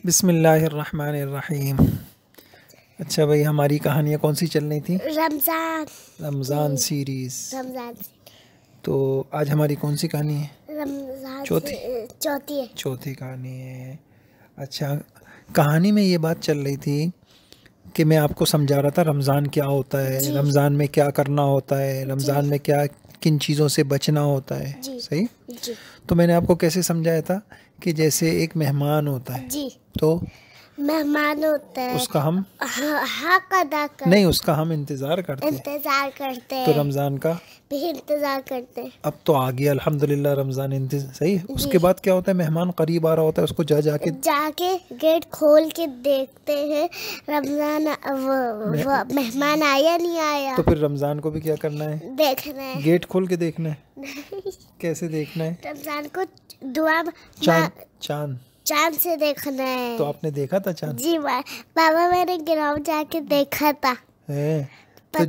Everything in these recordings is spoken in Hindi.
बिस्मिल्लाहिर्रहमानिर्रहीम। अच्छा भाई, हमारी कहानियाँ कौन सी चल रही थी? रमज़ान सीरीज़। रमजान तो आज हमारी कौन सी कहानी है? रमजान चौथी चौथी है। चौथी कहानी है। अच्छा, कहानी में ये बात चल रही थी कि मैं आपको समझा रहा था रमज़ान क्या होता है, जी। रमज़ान में क्या करना होता है, रमज़ान में क्या किन चीज़ों से बचना होता है। जी। सही। जी। तो मैंने आपको कैसे समझाया था कि जैसे एक मेहमान होता है, जी। तो मेहमान होता है, उसका हम हक अदा कर नहीं, उसका हम इंतज़ार करते हैं। इंतजार करते तो हैं, रमज़ान का भी इंतजार करते हैं। अब तो आ गया अल्हम्दुलिल्लाह रमज़ान इंतज़ार। सही है। उसके बाद क्या होता है, मेहमान करीब आ रहा होता है, उसको जाके गेट खोल के देखते हैं रमजान वो मेहमान आया नहीं आया। तो फिर रमज़ान को भी क्या करना है? देखना है। गेट खोल के देखना है। कैसे देखना है? रमजान को दुआ चांद चांद से देखना है। तो आपने देखा था चांद? जी बाबा, मैंने ग्राउंड जाके देखा था। है तो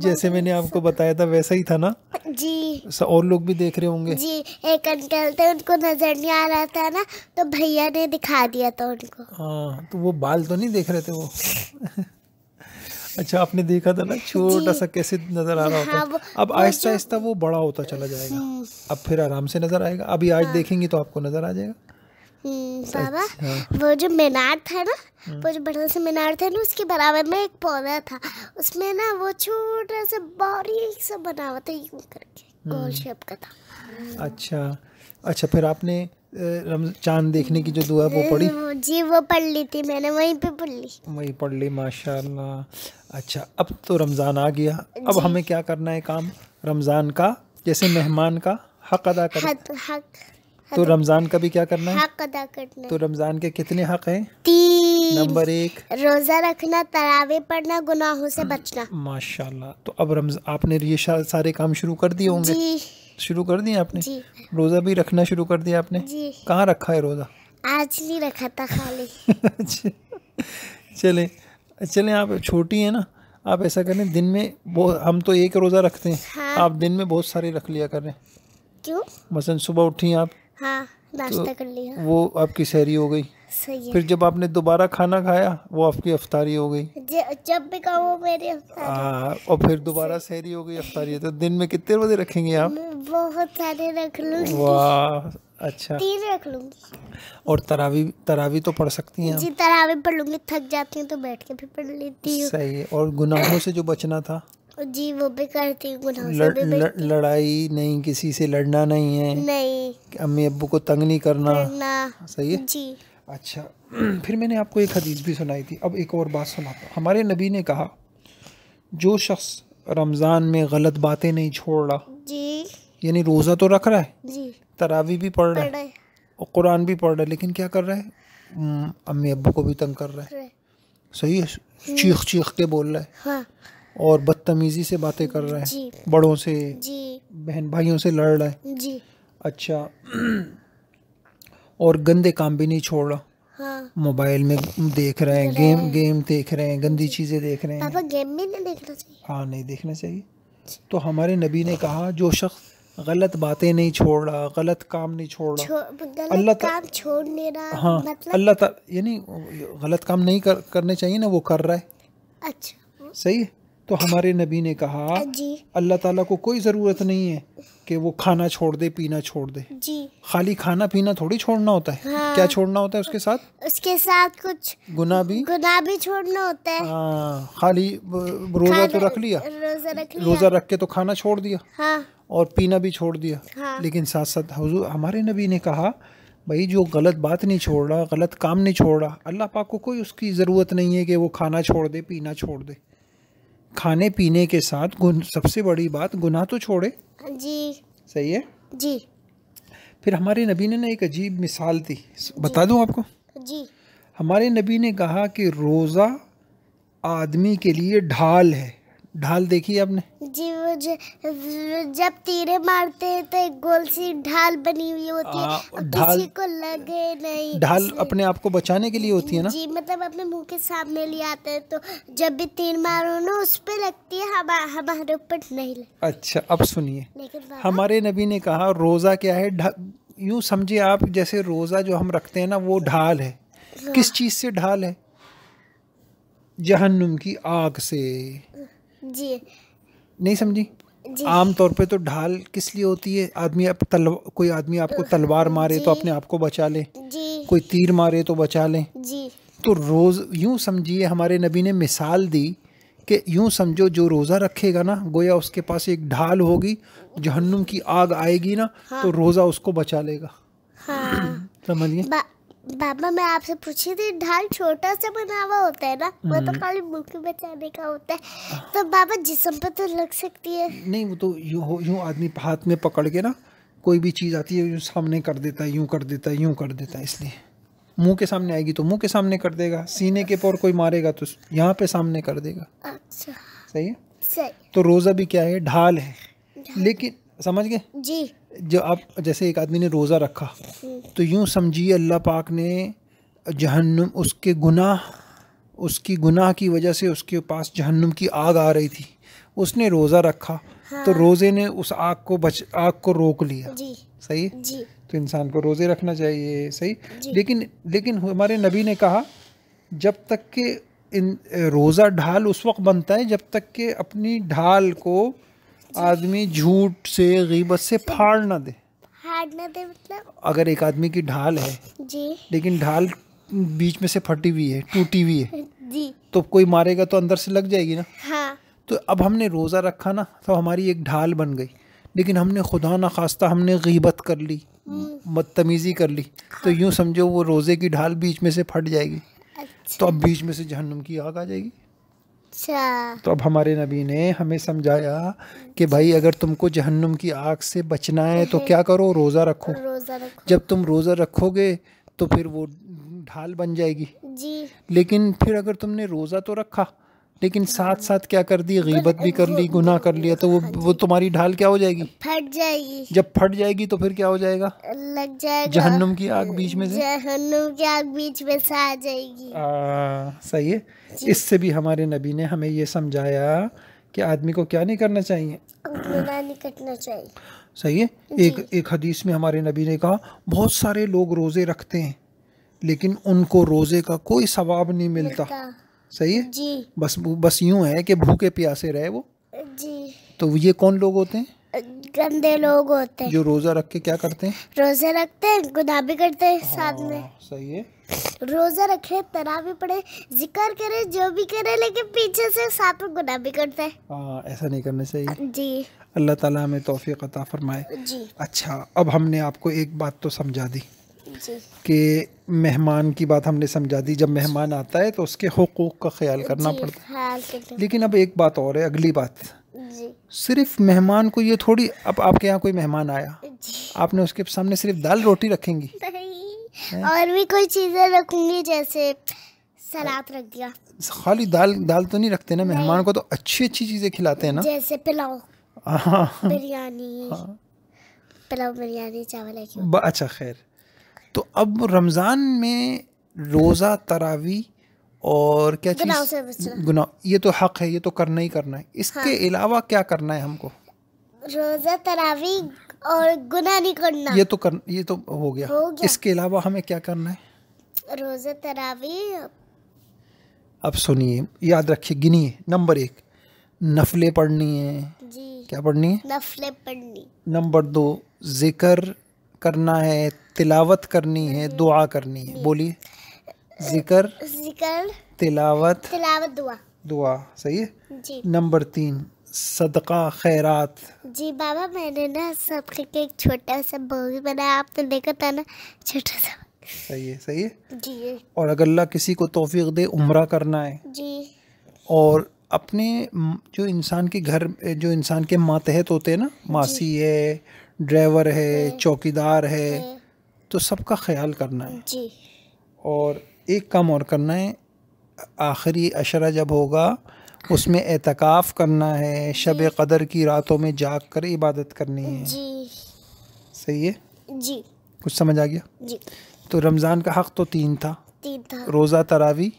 जैसे मैंने आपको बताया था वैसा ही था ना जी। और लोग भी देख रहे होंगे। जी, एक अंकल थे, उनको नजर नहीं आ रहा था ना, तो भैया ने दिखा दिया था उनको। हाँ, तो वो बाल तो नहीं देख रहे थे वो? अच्छा, आपने देखा था ना छोटा सा कैसे नजर आ रहा होता है। अब आहिस्ता आहिस्ता वो बड़ा होता चला जाएगा। अब फिर आराम से नजर आएगा। अभी आज देखेंगे तो आपको नजर आ जाएगा। बाबा, वो जो मीनार था ना, वो जो बड़ा सा मीनार था ना, उसके बराबर में एक पौधा था, उसमें ना वो छोटा सा बारीक सा बना हुआ था, यूं करके गोल शेप का था। अच्छा, फिर आपने चांद देखने की जो दुआ वो पढ़ी? जी, वो पढ़ ली थी मैंने, वहीं पे पढ़ ली। माशाल्लाह। अच्छा, अब तो रमज़ान आ गया। अब हमें क्या करना है काम? रमज़ान का जैसे मेहमान का हक अदा करना। तो रमज़ान का भी क्या करना है? हक अदा करना। तो रमज़ान के कितने हक हैं? 3। नंबर 1 रोज़ा रखना, तरावी पढ़ना, गुनाहों से बचना। माशाल्लाह। तो अब आपने ये सारे काम शुरू कर दिए होंगे? जी। शुरू कर दिए आपने? जी। रोज़ा भी रखना शुरू कर दिया आपने? जी। कहाँ रखा है रोज़ा? आज नहीं रखा था, खाली। अच्छा, चलें, आप छोटी हैं ना, आप ऐसा करें, दिन में हम तो एक रोज़ा रखते हैं। हाँ। आप दिन में बहुत सारे रख लिया करें। क्यों? मसलन सुबह उठी आप, हाँ, नाश्ता कर लिया, वो आपकी सहरी हो गई। सही है। फिर जब आपने दोबारा खाना खाया, वो आपकी अफ्तारी हो गई। जब भी खाओ मेरी अफ्तारी। और फिर दोबारा सहरी हो गई, अफ्तारी। तो दिन में कितने रोजे रखेंगे आप? बहुत सारे रख लूंगी। वाह, अच्छा। 3 रख लूंगी। और तरावी तो पढ़ सकती हैं? जी, तरावी पढ़ लूंगी, थक जाती हूँ तो बैठ के भी पढ़ लेती हूँ। सही है। और गुनाहों से जो बचना था? जी, वो भी करती हूँ, गुनाहों से भी बचती हूँ। लड़ाई नहीं, किसी से लड़ना नहीं है, नहीं, अम्मी अब्बू को तंग नहीं करना। सही है जी। अच्छा, फिर मैंने आपको एक हदीस भी सुनाई थी। अब एक और बात सुनाता हूँ। हमारे नबी ने कहा, जो शख्स रमज़ान में गलत बातें नहीं छोड़ रहा, जी, यानी रोज़ा तो रख रहा है, जी, तरावी भी पढ़ रहा है और कुरान भी पढ़ रहा है, लेकिन क्या कर रहा है? अम्मी अब्बू को भी तंग कर रहा है। सही है। चीख चीख के बोल रहा है। हाँ। और बदतमीजी से बातें कर रहा है, जी, बड़ों से, जी, बहन भाइयों से लड़ रहा है, जी। अच्छा, और गंदे काम भी नहीं छोड़ रहा। हाँ। मोबाइल में देख रहे हैं, गेम देख रहे हैं, गंदी चीज़ें देख रहे हैं। पापा, गेम भी नहीं देखना चाहिए? हाँ, नहीं देखना चाहिए। तो हमारे नबी ने कहा, जो शख्स गलत बातें नहीं छोड़ रहा, गलत काम नहीं छोड़ रहा, गलत काम छोड़ नहीं रहा, हाँ, मतलब अल्लाह यानी गलत काम नहीं करने चाहिए ना, वो कर रहा है। अच्छा, सही है। तो हमारे नबी ने कहा, अल्लाह ताला को कोई ज़रूरत नहीं है कि वो खाना छोड़ दे, पीना छोड़ दे। जी। खाली खाना पीना थोड़ी छोड़ना होता है। हाँ। क्या छोड़ना होता है उसके साथ? उसके साथ कुछ गुनाह भी छोड़ना होता है। हाँ, खाली रोज़ा तो रख लिया, रोज़ा रख के तो खाना छोड़ दिया। हाँ। और पीना भी छोड़ दिया। हाँ। लेकिन साथ साथ हुजूर हमारे नबी ने कहा, भाई जो गलत बात नहीं छोड़ रहा, गलत काम नहीं छोड़ रहा, अल्लाह पाक को कोई उसकी ज़रूरत नहीं है कि वो खाना छोड़ दे, पीना छोड़ दे। खाने पीने के साथ सबसे बड़ी बात, गुनाह तो छोड़े। जी। सही है जी। फिर हमारे नबी ने ना एक अजीब मिसाल दी, बता दूं आपको? जी। हमारे नबी ने कहा कि रोज़ा आदमी के लिए ढाल है। ढाल देखी आपने? जी, वो जब तीरे मारते हैं तो एक गोल सी ढाल बनी हुई होती है, और किसी को लगे नहीं। ढाल अपने आप को बचाने के लिए होती है ना? जी, मतलब अपने मुंह के सामने ले आते हैं, तो जब भी तीर मारो ना उस पे लगती है, हमारे ऊपर नहीं लगती। अच्छा, अब सुनिए, हमारे नबी ने कहा रोज़ा क्या है? यूँ समझिए आप, जैसे रोज़ा जो हम रखते हैं ना, वो ढाल है। किस चीज से ढाल है? जहन्नुम की आग से। जी नहीं समझी? आम तौर पे तो ढाल किस लिए होती है? कोई आदमी आपको तलवार मारे तो अपने आप को बचा ले, कोई तीर मारे तो बचा ले। तो रोज यूं समझिए, हमारे नबी ने मिसाल दी कि यूं समझो जो रोज़ा रखेगा ना, गोया उसके पास एक ढाल होगी, जहन्नुम की आग आएगी ना, तो रोज़ा उसको बचा लेगा। समझिए? बाबा मैं आपसे पूछी थी, ढाल छोटा सा बना हुआ होता है ना, वो तो खाली मुंह के बचाने का होता है, तो बाबा जिस्म पे तो लग सकती है? नहीं, वो तो यूं आदमी हाथ में पकड़ के ना, कोई भी चीज़ आती है यूं सामने कर देता है, यूं कर देता है, यूं कर देता है। इसलिए मुंह के सामने आएगी तो मुंह के सामने कर देगा, सीने के पर कोई मारेगा तो यहाँ पे सामने कर देगा। अच्छा, सही है? सही। तो रोज़ा भी क्या है? ढाल है। लेकिन समझ गए जी? जो आप, जैसे एक आदमी ने रोज़ा रखा तो यूं समझिए अल्लाह पाक ने जहन्नुम, उसकी गुनाह की वजह से उसके पास जहन्नुम की आग आ रही थी, उसने रोज़ा रखा। तो रोज़े ने उस आग को रोक लिया। सही है? तो इंसान को रोज़े रखना चाहिए। सही। लेकिन हमारे नबी ने कहा जब तक के रोज़ा ढाल उस वक्त बनता है जब तक के अपनी ढाल को आदमी झूठ से, गीबत से फाड़ ना दे। मतलब अगर एक आदमी की ढाल है लेकिन ढाल बीच में से फटी हुई है, टूटी हुई है, तो कोई मारेगा तो अंदर से लग जाएगी ना। तो अब हमने रोज़ा रखा ना, तो हमारी एक ढाल बन गई, लेकिन हमने खुदा न खास्ता हमने गीबत कर ली, बदतमीज़ी कर ली, तो यूं समझो वो रोज़े की ढाल बीच में से फट जाएगी। तो अब बीच में से जहन्नुम की आग आ जाएगी। तो अब हमारे नबी ने हमें समझाया कि भाई अगर तुमको जहन्नुम की आग से बचना है तो क्या करो? रोज़ा रखो। जब तुम रोज़ा रखोगे तो फिर वो ढाल बन जाएगी। लेकिन फिर अगर तुमने रोज़ा तो रखा लेकिन साथ साथ क्या कर दी? गीबत भी कर ली, गुनाह कर लिया, तो वो तुम्हारी ढाल क्या हो जाएगी? फट जाएगी। जब फट जाएगी तो फिर क्या हो जाएगा? लग जाएगा जहन्नुम की आग बीच में से। जहन्नुम की आग बीच में से आ जाएगी। सही है। इससे भी हमारे नबी ने हमें ये समझाया कि आदमी को क्या नहीं करना चाहिए? गुनाह नहीं करना चाहिए। सही है। एक हदीस में हमारे नबी ने कहा बहुत सारे लोग रोज़े रखते हैं लेकिन उनको रोज़े का कोई सवाब नहीं मिलता। सही है जी। बस यूं है कि भूखे प्यासे रहे वो जी। तो ये कौन लोग होते हैं? गंदे लोग होते हैं जो रोज़ा रख के क्या करते हैं? रोज़ा रखते हैं, गुनाह भी करते हैं साथ में। सही है। रोज़ा रखे, तरावी पढ़े, जिक्र करे, जो भी करे, लेकिन पीछे से साथ में गुनाह भी करते हैं। ऐसा नहीं करना चाहिए जी। अल्लाह ताला हमें तौफीक अता फरमाए। जी। अच्छा, अब हमने आपको एक बात तो समझा दी कि मेहमान की बात हमने समझा दी। जब मेहमान आता है तो उसके हुकूक का ख्याल करना पड़ता है। लेकिन अब एक बात और है, अगली बात, सिर्फ मेहमान को ये थोड़ी, अब आपके यहाँ कोई मेहमान आया, आपने उसके सामने सिर्फ दाल रोटी रखेंगी? और भी कोई चीजें रखूंगी, जैसे सलाद रख दिया। खाली दाल तो नहीं रखते ना, मेहमान को तो अच्छी अच्छी चीजें खिलाते हैं ना, जैसे पुलाव, बिरयानी, पुलाव, बिरयानी, चावल। अच्छा, खैर। तो अब रमज़ान में रोज़ा, तरावी और क्या चीज़? गुनाह। ये तो हक है, ये तो करना ही करना है। इसके अलावा क्या करना है हमको? रोज़ा, तरावी और गुनाह नहीं करना। ये तो हो गया। इसके अलावा हमें क्या करना है? रोज़ा, तरावी। अब सुनिए, याद रखिए, गिनिए। नंबर 1 नफले पढ़नी है। जी। क्या पढ़नी है? नफले पढ़नी। नंबर 2 जिक्र करना है, तिलावत करनी है, दुआ करनी है। बोलिए। जिक्र, तिलावत, दुआ। सही है जी। नंबर 3 सदका, खैरात। जी बाबा, मैंने ना सबके के एक छोटा सा बोगी बनाया, आपने देखा था ना, छोटा सा। सही है जी। और अगर अल्लाह किसी को तौफीक दे, उम्रा करना है जी। और अपने जो इंसान के घर, जो इंसान के मातहत होते हैं ना, मासी है, ड्राइवर है, चौकीदार है, तो सबका ख्याल करना है जी। और एक काम और करना है, आखिरी अशरा जब होगा उसमें एतकाफ़ करना है, शब क़दर की रातों में जाग कर इबादत करनी है जी। सही है जी। कुछ समझ आ गया जी। तो रमज़ान का हक़ तो 3 था। रोज़ा, तरावी,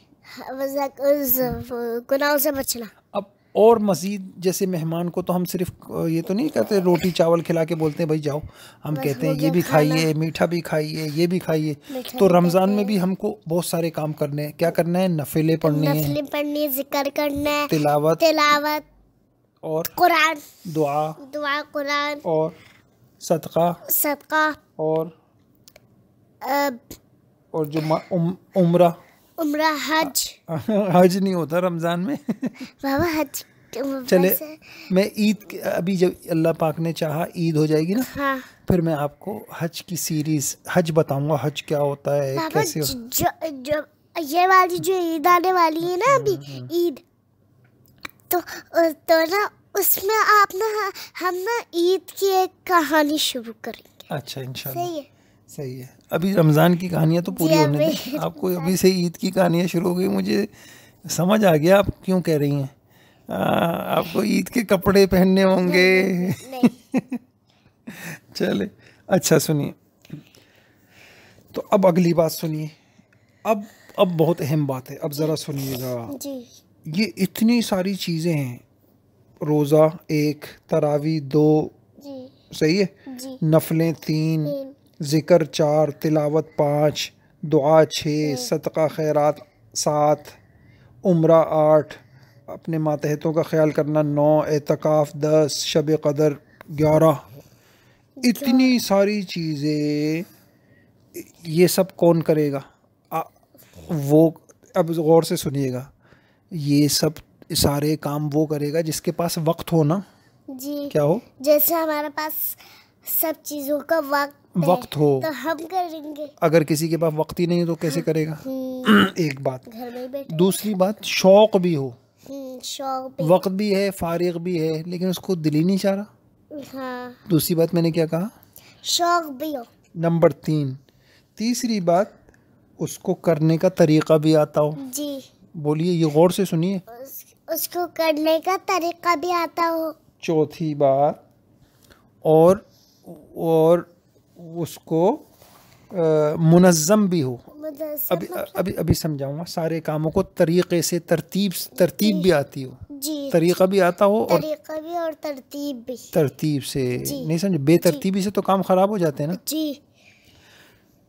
गुनाहों से बचना। अब और मज़ीद जैसे मेहमान को तो हम सिर्फ ये तो नहीं कहते रोटी चावल खिला के बोलते हैं भाई जाओ, हम कहते हैं ये भी खाइए, मीठा भी खाइए, ये भी खाइए। तो रमज़ान में भी हमको बहुत सारे काम करने हैं। क्या करना है? नफिले पढ़नी है, जिक्र करना है, तिलावत और कुरान, दुआ कुरान और सदका और जो उम्रा हज नहीं होता रमज़ान में बाबा हज। चले मैं ईद अभी जब अल्लाह पाक ने चाहा ईद हो जाएगी ना, हाँ। फिर मैं आपको हज की सीरीज हज बताऊंगा, हज क्या होता है, कैसे ये वाली जो ईद आने वाली है ना अभी ईद, तो ना उसमें आप ना हम ना ईद की एक कहानी शुरू करेंगे। अच्छा इंशाल्लाह। सही है। अभी रमज़ान की कहानियाँ तो पूरी होने दें, आपको अभी से ईद की कहानियाँ शुरू हो गई। मुझे समझ आ गया आप क्यों कह रही हैं। आपको ईद के कपड़े पहनने होंगे। चले अच्छा सुनिए, तो अब अगली बात सुनिए। अब बहुत अहम बात है, अब ज़रा सुनिएगा। ये इतनी सारी चीज़ें हैं, रोज़ा 1, तरावी 2, सही है, नफलें 3, ज़िक्र 4, तिलावत 5, दुआ 6, सदका खैरात 7, उम्रा 8, अपने मातहतों का ख्याल करना 9, एतकाफ़ 10, शब क़दर 11। इतनी सारी चीज़ें, ये सब कौन करेगा? वो अब गौर से सुनिएगा, ये सब सारे काम वो करेगा जिसके पास वक्त हो ना जी। क्या हो? जैसे हमारे पास सब चीज़ों का वक्त हो तो हम करेंगे। अगर किसी के पास वक्त ही नहीं तो कैसे करेगा? एक बात। घर में बैठे। दूसरी बात, शौक भी हो, वक्त भी है, फारिग भी है, लेकिन उसको दिल ही नहीं चाह रहा। हाँ। दूसरी बात मैंने क्या कहा? शौक भी हो। नंबर 3। तीसरी बात, उसको करने का तरीका भी आता हो जी। बोलिए, ये गौर से सुनिए। उसको करने का तरीका भी आता हो। चौथी बात, और उसको मुनज़्ज़म भी हो। अभी समझाऊंगा। सारे कामों को तरीके से तरतीब भी आती हो जी। तरीका भी आता हो और तरतीब से नहीं समझे, बेतरतीबी से तो काम खराब हो जाते हैं ना जी।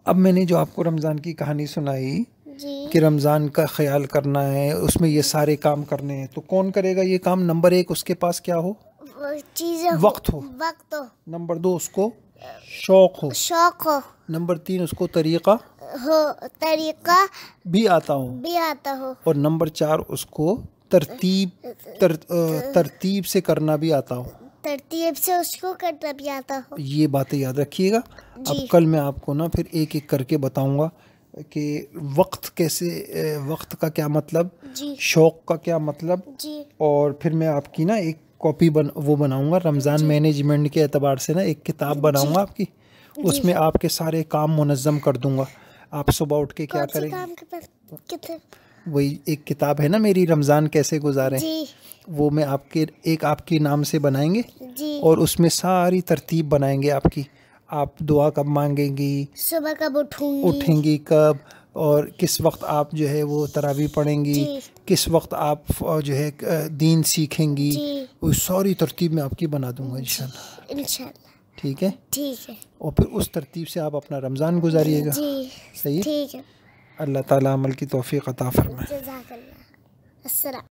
अब मैंने जो आपको रमज़ान की कहानी सुनाई कि रमज़ान का ख्याल करना है, उसमें ये सारे काम करने हैं, तो कौन करेगा ये काम? नंबर 1, उसके पास क्या हो? वक्त हो। नंबर 2, उसको शौक हो। नंबर 3, उसको तरीका भी आता हो। और नंबर 4, उसको तरतीब से करना भी आता हो। तरतीब से उसको करना भी आता हो। ये बातें याद रखिएगा। अब कल मैं आपको ना फिर एक एक करके बताऊंगा कि वक्त कैसे, वक्त का क्या मतलब, शौक का क्या मतलब, और फिर मैं आपकी ना एक कॉपी बनाऊंगा रमज़ान मैनेजमेंट के एतबार से ना, एक किताब बनाऊंगा आपकी, उसमें आपके सारे काम मुनज़्ज़म कर दूंगा। आप सुबह उठ के क्या करेंगे? वही एक किताब है ना मेरी, रमज़ान कैसे गुजारें, वो मैं आपके नाम से बनाएंगे और उसमें सारी तरतीब बनाएंगे आपकी। आप दुआ कब मांगेंगी, सुबह कब उठेंगी कब, और किस वक्त आप जो है वो तरावी पढ़ेंगी, किस वक्त आप जो है दीन सीखेंगी, वो सारी तरतीब मैं आपकी बना दूंगा इंशाल्लाह। ठीक है? ठीक है। और फिर उस तरतीब से आप अपना रमज़ान गुजारिएगा। सही है? ठीक है। अल्लाह ताला अमल की तौफीक अता फरमाए।